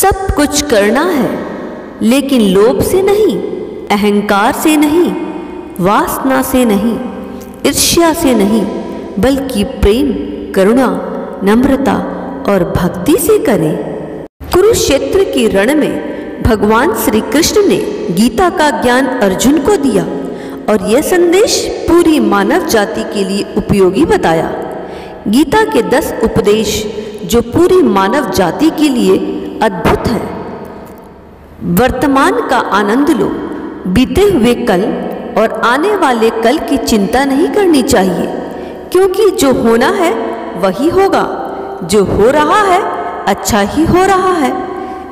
सब कुछ करना है, लेकिन लोभ से नहीं, अहंकार से नहीं, वासना से नहीं, ईर्ष्या से नहीं, बल्कि प्रेम, करुणा, नम्रता और भक्ति से करें। कुरुक्षेत्र के रण में भगवान श्री कृष्ण ने गीता का ज्ञान अर्जुन को दिया और यह संदेश पूरी मानव जाति के लिए उपयोगी बताया। गीता के 10 उपदेश जो पूरी मानव जाति के लिए अद्भुत है। वर्तमान का आनंद लो, बीते हुए कल और आने वाले कल की चिंता नहीं करनी चाहिए, क्योंकि जो होना है वही होगा, जो हो रहा है अच्छा ही हो रहा है,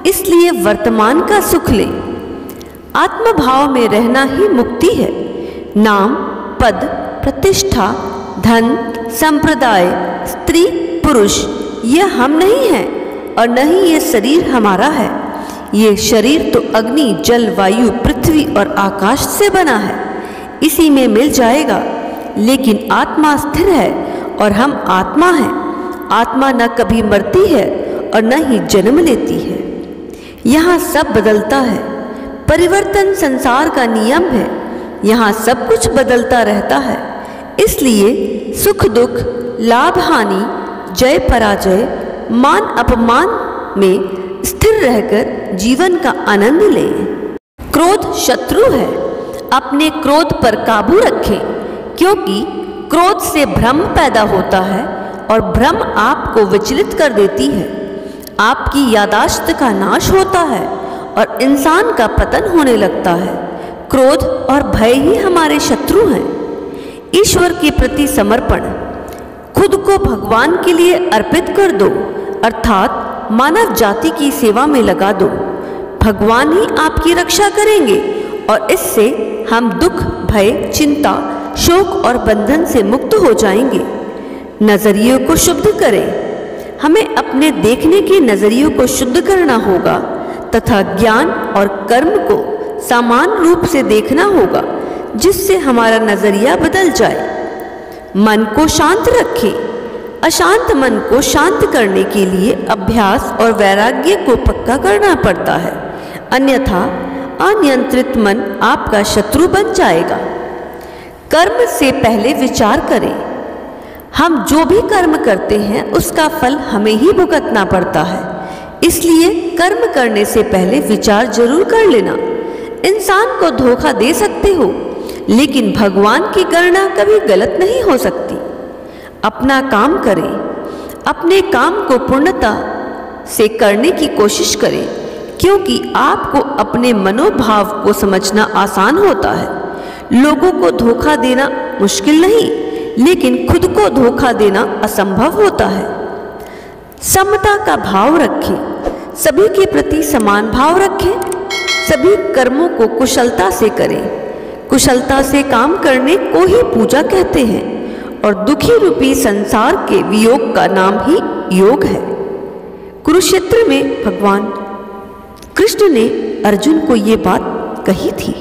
इसलिए वर्तमान का सुख ले। आत्मभाव में रहना ही मुक्ति है। नाम, पद, प्रतिष्ठा, धन, संप्रदाय, स्त्री, पुरुष यह हम नहीं हैं और न ही ये शरीर हमारा है। ये शरीर तो अग्नि, जल, वायु, पृथ्वी और आकाश से बना है, इसी में मिल जाएगा। लेकिन आत्मा स्थिर है और हम आत्मा हैं। आत्मा न कभी मरती है और न ही जन्म लेती है। यहाँ सब बदलता है। परिवर्तन संसार का नियम है। यहाँ सब कुछ बदलता रहता है। इसलिए सुख दुख, लाभ हानि, जय पराजय, मान अपमान में स्थिर रहकर जीवन का आनंद लें। क्रोध शत्रु है। अपने क्रोध पर काबू रखें, क्योंकि क्रोध से भ्रम पैदा होता है और भ्रम आपको विचलित कर देती है। आपकी यादाश्त का नाश होता है और इंसान का पतन होने लगता है। क्रोध और भय ही हमारे शत्रु हैं। ईश्वर के प्रति समर्पण, खुद को भगवान के लिए अर्पित कर दो, अर्थात मानव जाति की सेवा में लगा दो। भगवान ही आपकी रक्षा करेंगे और इससे हम दुख, भय, चिंता, शोक और बंधन से मुक्त हो जाएंगे। नजरियों को शुद्ध करें। हमें अपने देखने के नजरियों को शुद्ध करना होगा तथा ज्ञान और कर्म को समान रूप से देखना होगा, जिससे हमारा नजरिया बदल जाए। मन को शांत रखें। अशांत मन को शांत करने के लिए अभ्यास और वैराग्य को पक्का करना पड़ता है, अन्यथा अनियंत्रित मन आपका शत्रु बन जाएगा। कर्म से पहले विचार करें। हम जो भी कर्म करते हैं उसका फल हमें ही भुगतना पड़ता है, इसलिए कर्म करने से पहले विचार जरूर कर लेना। इंसान को धोखा दे सकते हो, लेकिन भगवान की गणना कभी गलत नहीं हो सकती। अपना काम करें। अपने काम को पूर्णता से करने की कोशिश करें, क्योंकि आपको अपने मनोभाव को समझना आसान होता है। लोगों को धोखा देना मुश्किल नहीं, लेकिन खुद को धोखा देना असंभव होता है। समता का भाव रखें। सभी के प्रति समान भाव रखें। सभी कर्मों को कुशलता से करें। कुशलता से काम करने को ही पूजा कहते हैं और दुखी रूपी संसार के वियोग का नाम ही योग है। कुरुक्षेत्र में भगवान कृष्ण ने अर्जुन को ये बात कही थी।